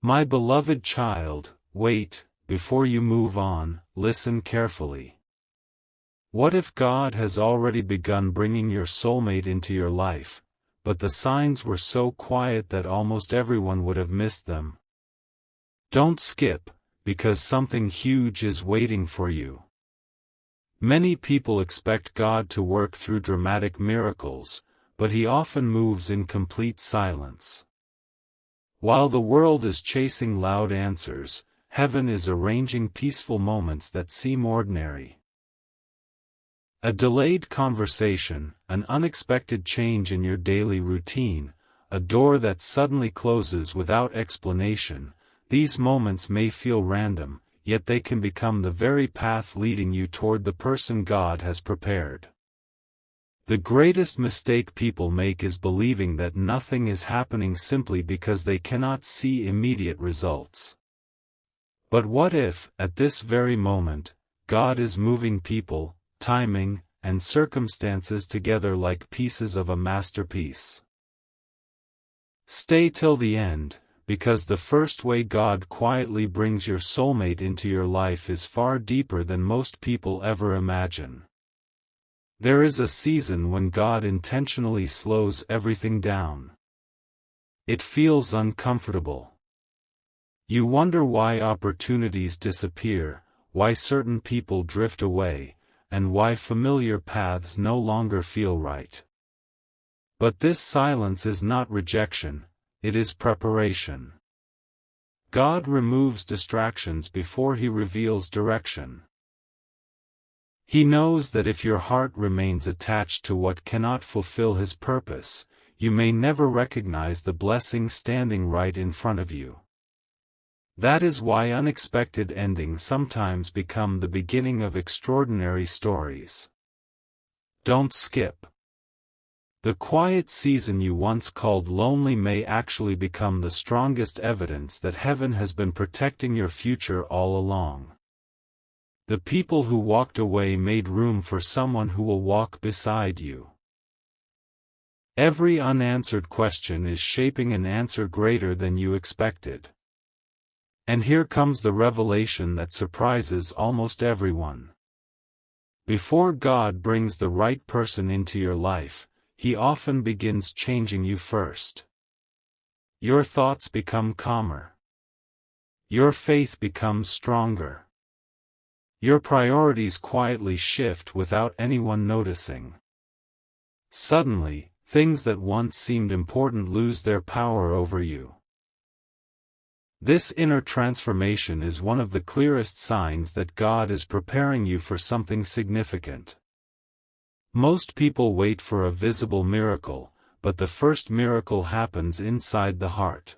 My beloved child, wait, before you move on, listen carefully. What if God has already begun bringing your soulmate into your life, but the signs were so quiet that almost everyone would have missed them? Don't skip, because something huge is waiting for you. Many people expect God to work through dramatic miracles, but He often moves in complete silence. While the world is chasing loud answers, heaven is arranging peaceful moments that seem ordinary. A delayed conversation, an unexpected change in your daily routine, a door that suddenly closes without explanation, these moments may feel random, yet they can become the very path leading you toward the person God has prepared. The greatest mistake people make is believing that nothing is happening simply because they cannot see immediate results. But what if, at this very moment, God is moving people, timing, and circumstances together like pieces of a masterpiece? Stay till the end, because the first way God quietly brings your soulmate into your life is far deeper than most people ever imagine. There is a season when God intentionally slows everything down. It feels uncomfortable. You wonder why opportunities disappear, why certain people drift away, and why familiar paths no longer feel right. But this silence is not rejection, it is preparation. God removes distractions before He reveals direction. He knows that if your heart remains attached to what cannot fulfill His purpose, you may never recognize the blessing standing right in front of you. That is why unexpected endings sometimes become the beginning of extraordinary stories. Don't skip. The quiet season you once called lonely may actually become the strongest evidence that heaven has been protecting your future all along. The people who walked away made room for someone who will walk beside you. Every unanswered question is shaping an answer greater than you expected. And here comes the revelation that surprises almost everyone. Before God brings the right person into your life, He often begins changing you first. Your thoughts become calmer. Your faith becomes stronger. Your priorities quietly shift without anyone noticing. Suddenly, things that once seemed important lose their power over you. This inner transformation is one of the clearest signs that God is preparing you for something significant. Most people wait for a visible miracle, but the first miracle happens inside the heart.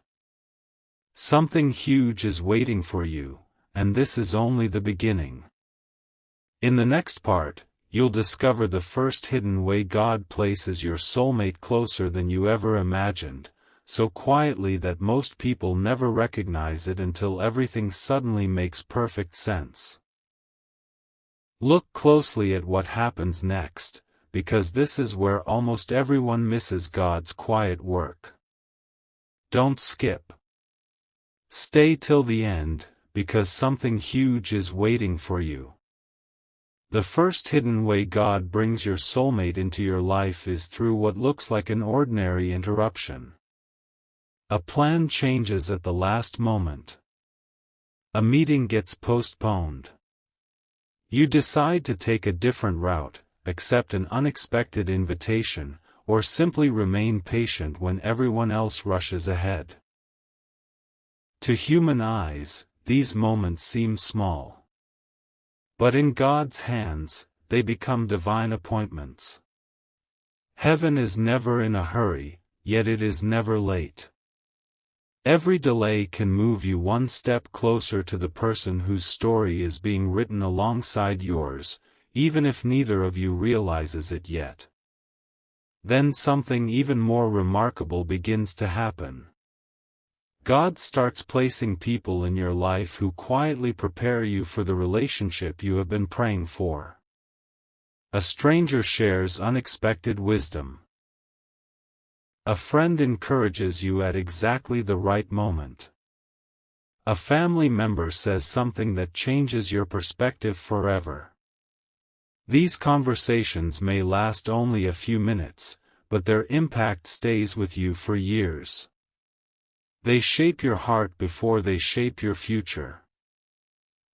Something huge is waiting for you, and this is only the beginning. In the next part, you'll discover the first hidden way God places your soulmate closer than you ever imagined, so quietly that most people never recognize it until everything suddenly makes perfect sense. Look closely at what happens next, because this is where almost everyone misses God's quiet work. Don't skip. Stay till the end, because something huge is waiting for you. The first hidden way God brings your soulmate into your life is through what looks like an ordinary interruption. A plan changes at the last moment. A meeting gets postponed. You decide to take a different route, accept an unexpected invitation, or simply remain patient when everyone else rushes ahead. To human eyes, these moments seem small. But in God's hands, they become divine appointments. Heaven is never in a hurry, yet it is never late. Every delay can move you one step closer to the person whose story is being written alongside yours, even if neither of you realizes it yet. Then something even more remarkable begins to happen. God starts placing people in your life who quietly prepare you for the relationship you have been praying for. A stranger shares unexpected wisdom. A friend encourages you at exactly the right moment. A family member says something that changes your perspective forever. These conversations may last only a few minutes, but their impact stays with you for years. They shape your heart before they shape your future.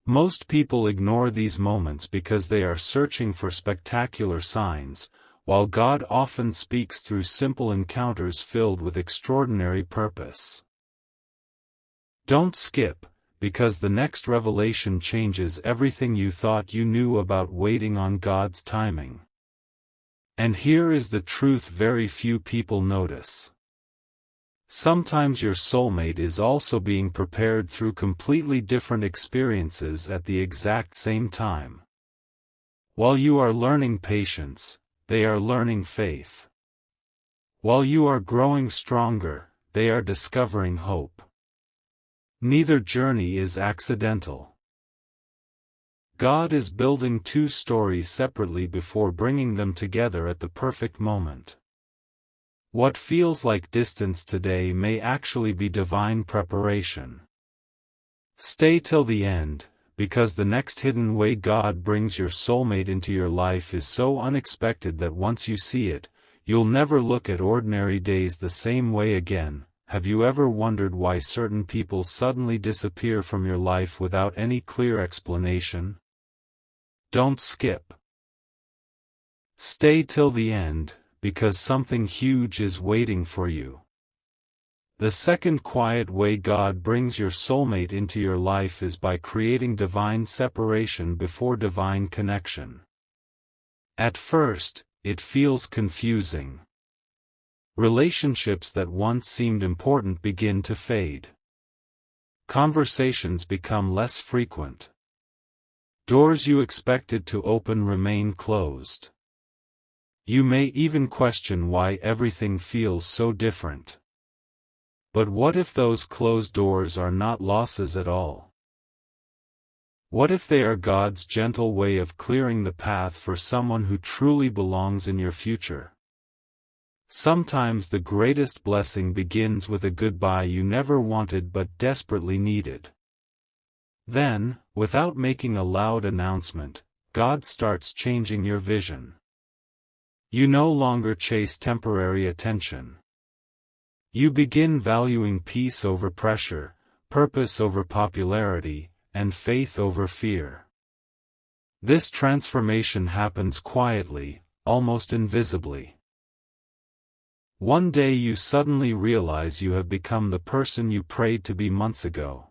Most people ignore these moments because they are searching for spectacular signs, while God often speaks through simple encounters filled with extraordinary purpose. Don't skip, because the next revelation changes everything you thought you knew about waiting on God's timing. And here is the truth very few people notice. Sometimes your soulmate is also being prepared through completely different experiences at the exact same time. While you are learning patience, they are learning faith. While you are growing stronger, they are discovering hope. Neither journey is accidental. God is building two stories separately before bringing them together at the perfect moment. What feels like distance today may actually be divine preparation. Stay till the end, because the next hidden way God brings your soulmate into your life is so unexpected that once you see it, you'll never look at ordinary days the same way again. Have you ever wondered why certain people suddenly disappear from your life without any clear explanation? Don't skip. Stay till the end, because something huge is waiting for you. The second quiet way God brings your soulmate into your life is by creating divine separation before divine connection. At first, it feels confusing. Relationships that once seemed important begin to fade. Conversations become less frequent. Doors you expected to open remain closed. You may even question why everything feels so different. But what if those closed doors are not losses at all? What if they are God's gentle way of clearing the path for someone who truly belongs in your future? Sometimes the greatest blessing begins with a goodbye you never wanted but desperately needed. Then, without making a loud announcement, God starts changing your vision. You no longer chase temporary attention. You begin valuing peace over pressure, purpose over popularity, and faith over fear. This transformation happens quietly, almost invisibly. One day you suddenly realize you have become the person you prayed to be months ago.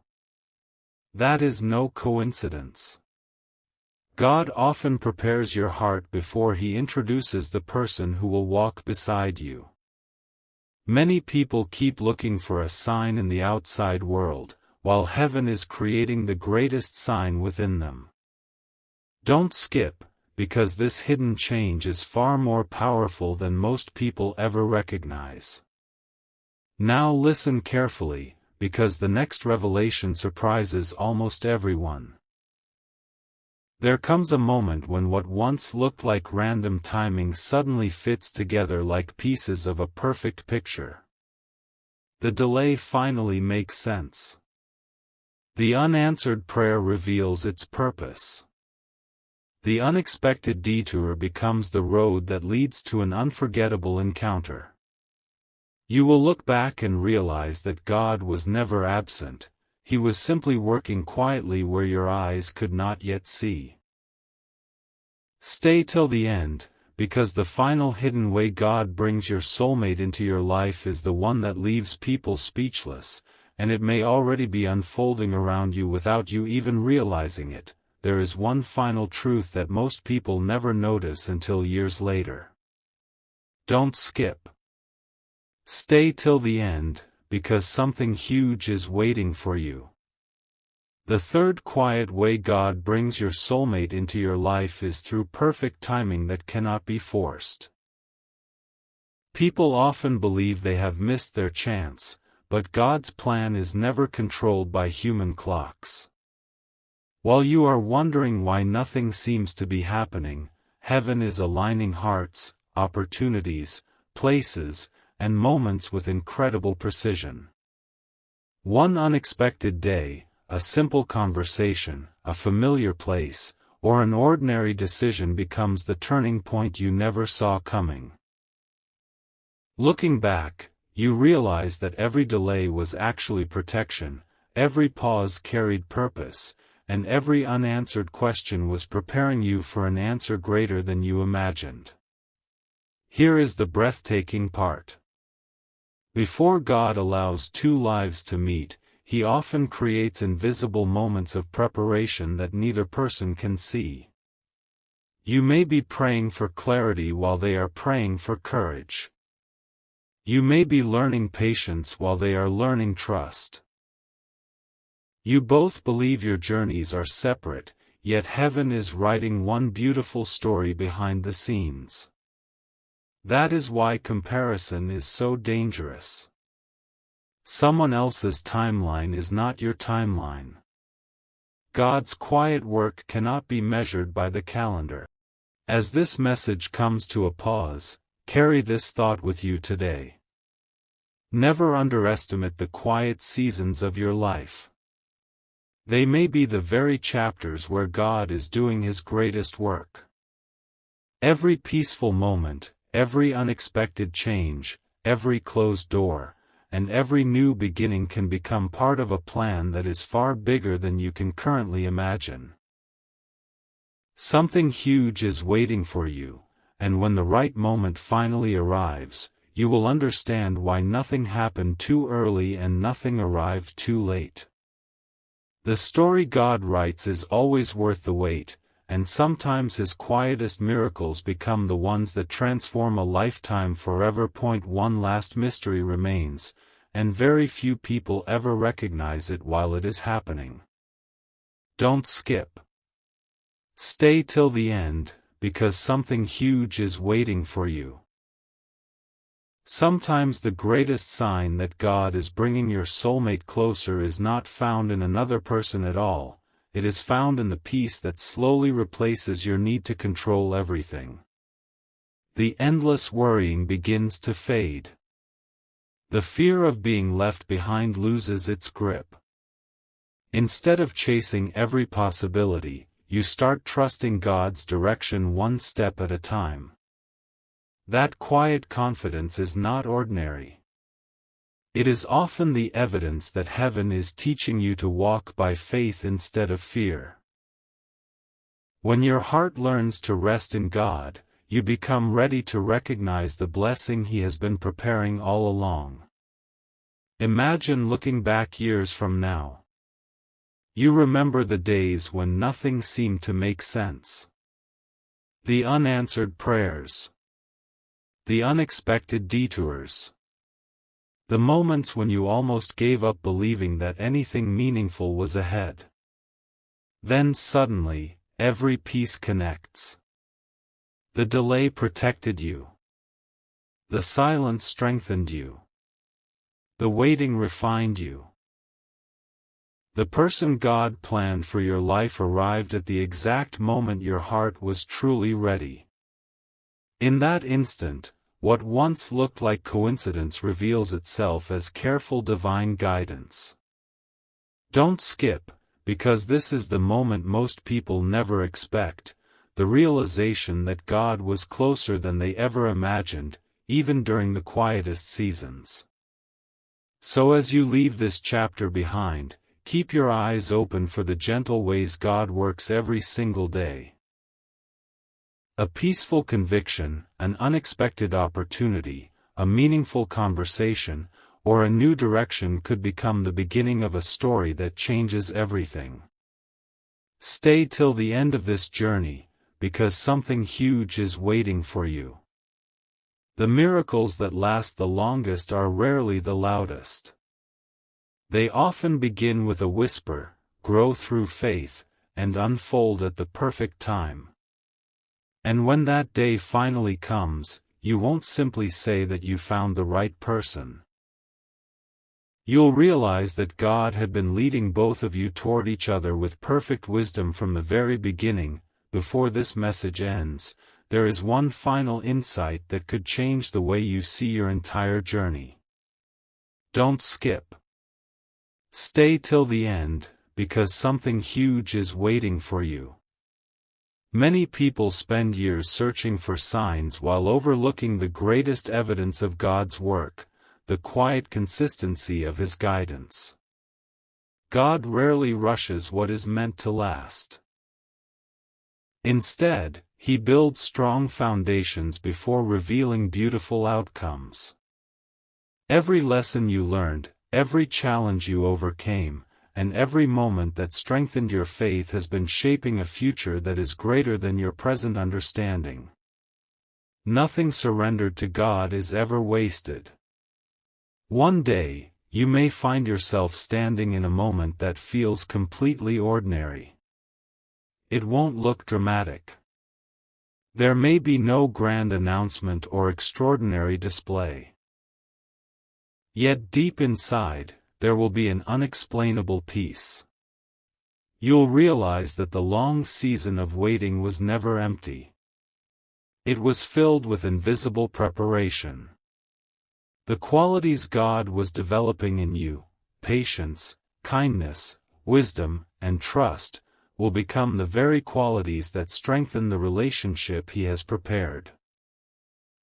That is no coincidence. God often prepares your heart before He introduces the person who will walk beside you. Many people keep looking for a sign in the outside world, while heaven is creating the greatest sign within them. Don't skip, because this hidden change is far more powerful than most people ever recognize. Now listen carefully, because the next revelation surprises almost everyone. There comes a moment when what once looked like random timing suddenly fits together like pieces of a perfect picture. The delay finally makes sense. The unanswered prayer reveals its purpose. The unexpected detour becomes the road that leads to an unforgettable encounter. You will look back and realize that God was never absent. He was simply working quietly where your eyes could not yet see. Stay till the end, because the final hidden way God brings your soulmate into your life is the one that leaves people speechless, and it may already be unfolding around you without you even realizing it. There is one final truth that most people never notice until years later. Don't skip. Stay till the end, because something huge is waiting for you. The third quiet way God brings your soulmate into your life is through perfect timing that cannot be forced. People often believe they have missed their chance, but God's plan is never controlled by human clocks. While you are wondering why nothing seems to be happening, heaven is aligning hearts, opportunities, places, and moments with incredible precision. One unexpected day, a simple conversation, a familiar place, or an ordinary decision becomes the turning point you never saw coming. Looking back, you realize that every delay was actually protection, every pause carried purpose, and every unanswered question was preparing you for an answer greater than you imagined. Here is the breathtaking part. Before God allows two lives to meet, He often creates invisible moments of preparation that neither person can see. You may be praying for clarity while they are praying for courage. You may be learning patience while they are learning trust. You both believe your journeys are separate, yet heaven is writing one beautiful story behind the scenes. That is why comparison is so dangerous. Someone else's timeline is not your timeline. God's quiet work cannot be measured by the calendar. As this message comes to a pause, carry this thought with you today. Never underestimate the quiet seasons of your life. They may be the very chapters where God is doing His greatest work. Every peaceful moment, every unexpected change, every closed door, and every new beginning can become part of a plan that is far bigger than you can currently imagine. Something huge is waiting for you, and when the right moment finally arrives, you will understand why nothing happened too early and nothing arrived too late. The story God writes is always worth the wait, and sometimes His quietest miracles become the ones that transform a lifetime forever. One last mystery remains, and very few people ever recognize it while it is happening. Don't skip. Stay till the end, because something huge is waiting for you. Sometimes the greatest sign that God is bringing your soulmate closer is not found in another person at all, it is found in the peace that slowly replaces your need to control everything. The endless worrying begins to fade. The fear of being left behind loses its grip. Instead of chasing every possibility, you start trusting God's direction one step at a time. That quiet confidence is not ordinary. It is often the evidence that heaven is teaching you to walk by faith instead of fear. When your heart learns to rest in God, you become ready to recognize the blessing He has been preparing all along. Imagine looking back years from now. You remember the days when nothing seemed to make sense. The unanswered prayers. The unexpected detours. The moments when you almost gave up believing that anything meaningful was ahead. Then suddenly, every piece connects. The delay protected you. The silence strengthened you. The waiting refined you. The person God planned for your life arrived at the exact moment your heart was truly ready. In that instant, what once looked like coincidence reveals itself as careful divine guidance. Don't skip, because this is the moment most people never expect, the realization that God was closer than they ever imagined, even during the quietest seasons. So as you leave this chapter behind, keep your eyes open for the gentle ways God works every single day. A peaceful conviction, an unexpected opportunity, a meaningful conversation, or a new direction could become the beginning of a story that changes everything. Stay till the end of this journey, because something huge is waiting for you. The miracles that last the longest are rarely the loudest. They often begin with a whisper, grow through faith, and unfold at the perfect time. And when that day finally comes, you won't simply say that you found the right person. You'll realize that God had been leading both of you toward each other with perfect wisdom from the very beginning. Before this message ends, there is one final insight that could change the way you see your entire journey. Don't skip. Stay till the end, because something huge is waiting for you. Many people spend years searching for signs while overlooking the greatest evidence of God's work, the quiet consistency of His guidance. God rarely rushes what is meant to last. Instead, He builds strong foundations before revealing beautiful outcomes. Every lesson you learned, every challenge you overcame, and every moment that strengthened your faith has been shaping a future that is greater than your present understanding. Nothing surrendered to God is ever wasted. One day, you may find yourself standing in a moment that feels completely ordinary. It won't look dramatic. There may be no grand announcement or extraordinary display. Yet deep inside, there will be an unexplainable peace. You'll realize that the long season of waiting was never empty. It was filled with invisible preparation. The qualities God was developing in you, patience, kindness, wisdom, and trust, will become the very qualities that strengthen the relationship He has prepared.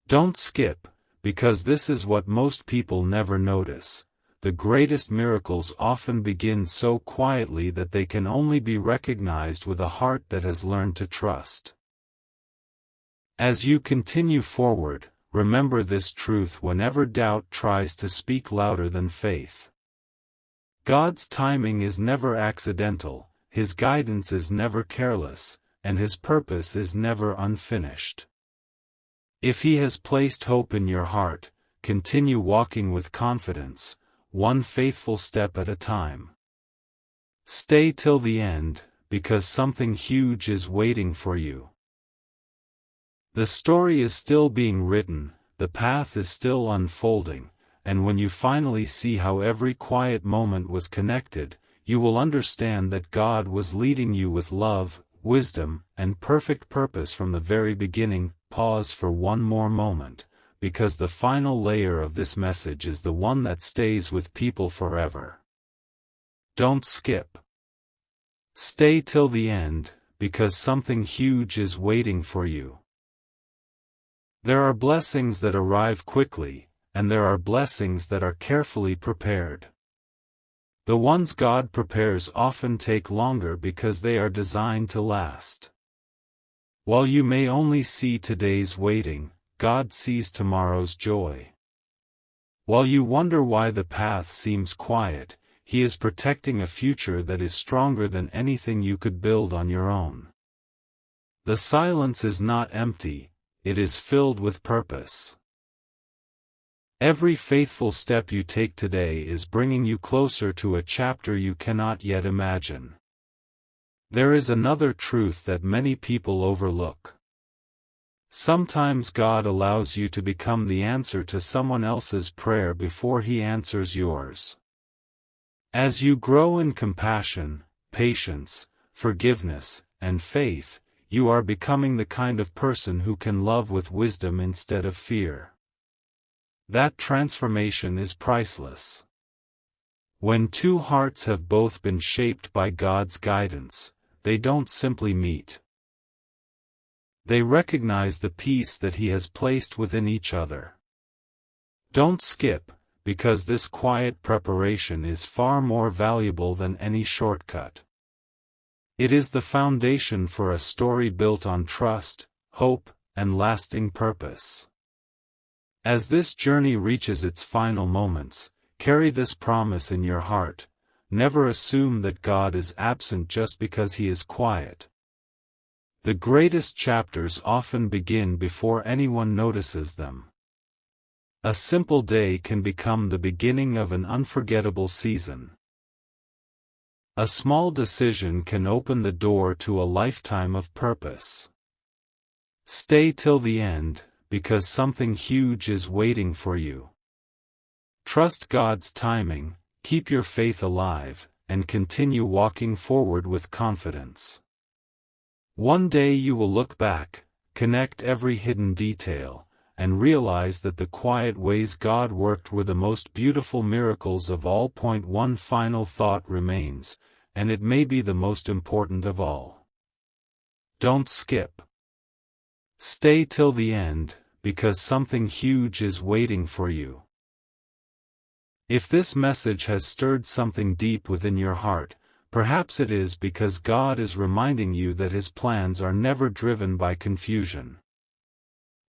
Don't skip, because this is what most people never notice. The greatest miracles often begin so quietly that they can only be recognized with a heart that has learned to trust. As you continue forward, remember this truth whenever doubt tries to speak louder than faith. God's timing is never accidental, His guidance is never careless, and His purpose is never unfinished. If He has placed hope in your heart, continue walking with confidence, one faithful step at a time. Stay till the end, because something huge is waiting for you. The story is still being written, the path is still unfolding, and when you finally see how every quiet moment was connected, you will understand that God was leading you with love, wisdom, and perfect purpose from the very beginning. Pause for one more moment, because the final layer of this message is the one that stays with people forever. Don't skip. Stay till the end, because something huge is waiting for you. There are blessings that arrive quickly, and there are blessings that are carefully prepared. The ones God prepares often take longer because they are designed to last. While you may only see today's waiting, God sees tomorrow's joy. While you wonder why the path seems quiet, He is protecting a future that is stronger than anything you could build on your own. The silence is not empty, it is filled with purpose. Every faithful step you take today is bringing you closer to a chapter you cannot yet imagine. There is another truth that many people overlook. Sometimes God allows you to become the answer to someone else's prayer before He answers yours. As you grow in compassion, patience, forgiveness, and faith, you are becoming the kind of person who can love with wisdom instead of fear. That transformation is priceless. When two hearts have both been shaped by God's guidance, they don't simply meet. They recognize the peace that He has placed within each other. Don't skip, because this quiet preparation is far more valuable than any shortcut. It is the foundation for a story built on trust, hope, and lasting purpose. As this journey reaches its final moments, carry this promise in your heart: never assume that God is absent just because He is quiet. The greatest chapters often begin before anyone notices them. A simple day can become the beginning of an unforgettable season. A small decision can open the door to a lifetime of purpose. Stay till the end, because something huge is waiting for you. Trust God's timing, keep your faith alive, and continue walking forward with confidence. One day you will look back, connect every hidden detail, and realize that the quiet ways God worked were the most beautiful miracles of all. One final thought remains: and it may be the most important of all. Don't skip. Stay till the end, because something huge is waiting for you. If this message has stirred something deep within your heart, perhaps it is because God is reminding you that His plans are never driven by confusion.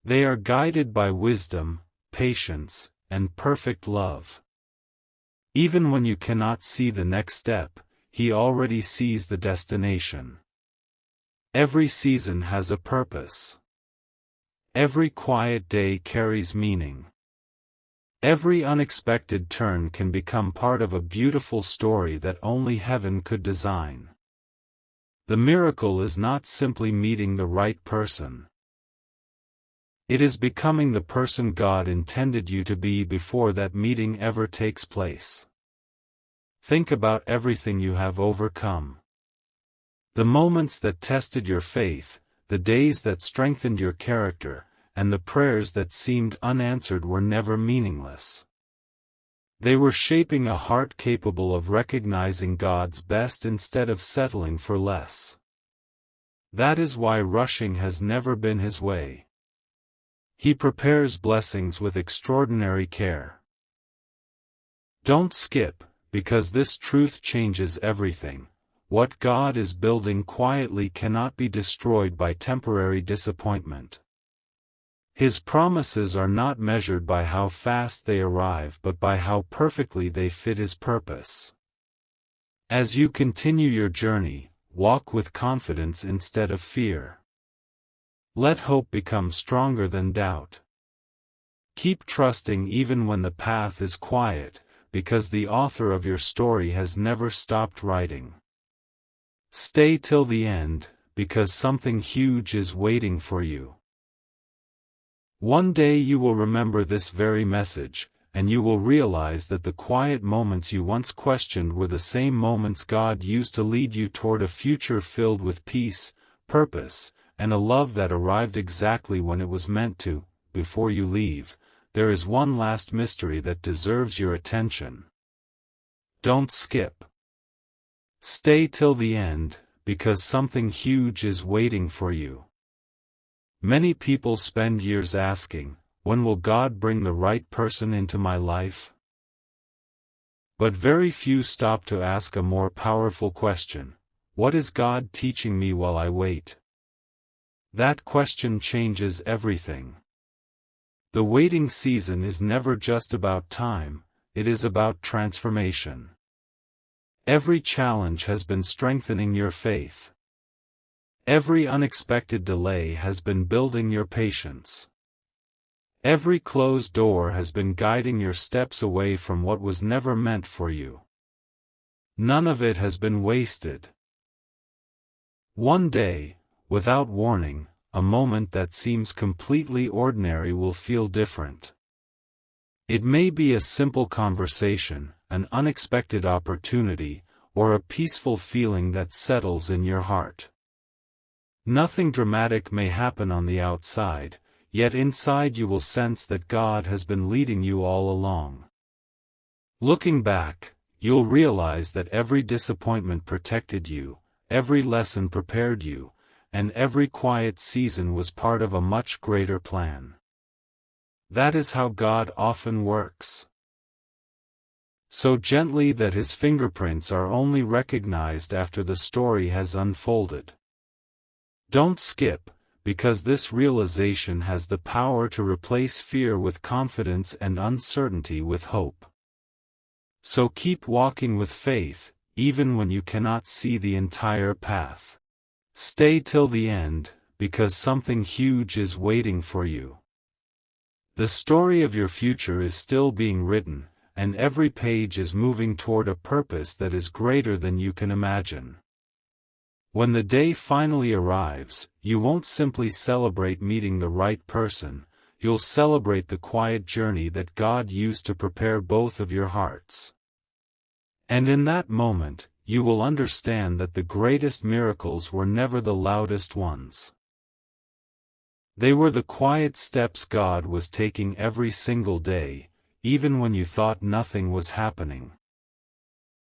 They are guided by wisdom, patience, and perfect love. Even when you cannot see the next step, He already sees the destination. Every season has a purpose. Every quiet day carries meaning. Every unexpected turn can become part of a beautiful story that only heaven could design. The miracle is not simply meeting the right person. It is becoming the person God intended you to be before that meeting ever takes place. Think about everything you have overcome. The moments that tested your faith, the days that strengthened your character, and the prayers that seemed unanswered were never meaningless. They were shaping a heart capable of recognizing God's best instead of settling for less. That is why rushing has never been His way. He prepares blessings with extraordinary care. Don't skip, because this truth changes everything. What God is building quietly cannot be destroyed by temporary disappointment. His promises are not measured by how fast they arrive but by how perfectly they fit His purpose. As you continue your journey, walk with confidence instead of fear. Let hope become stronger than doubt. Keep trusting even when the path is quiet, because the author of your story has never stopped writing. Stay till the end, because something huge is waiting for you. One day you will remember this very message, and you will realize that the quiet moments you once questioned were the same moments God used to lead you toward a future filled with peace, purpose, and a love that arrived exactly when it was meant to. Before you leave, there is one last mystery that deserves your attention. Don't skip. Stay till the end, because something huge is waiting for you. Many people spend years asking, when will God bring the right person into my life? But very few stop to ask a more powerful question: what is God teaching me while I wait? That question changes everything. The waiting season is never just about time, it is about transformation. Every challenge has been strengthening your faith. Every unexpected delay has been building your patience. Every closed door has been guiding your steps away from what was never meant for you. None of it has been wasted. One day, without warning, a moment that seems completely ordinary will feel different. It may be a simple conversation, an unexpected opportunity, or a peaceful feeling that settles in your heart. Nothing dramatic may happen on the outside, yet inside you will sense that God has been leading you all along. Looking back, you'll realize that every disappointment protected you, every lesson prepared you, and every quiet season was part of a much greater plan. That is how God often works. So gently that His fingerprints are only recognized after the story has unfolded. Don't skip, because this realization has the power to replace fear with confidence and uncertainty with hope. So keep walking with faith, even when you cannot see the entire path. Stay till the end, because something huge is waiting for you. The story of your future is still being written, and every page is moving toward a purpose that is greater than you can imagine. When the day finally arrives, you won't simply celebrate meeting the right person, you'll celebrate the quiet journey that God used to prepare both of your hearts. And in that moment, you will understand that the greatest miracles were never the loudest ones. They were the quiet steps God was taking every single day, even when you thought nothing was happening.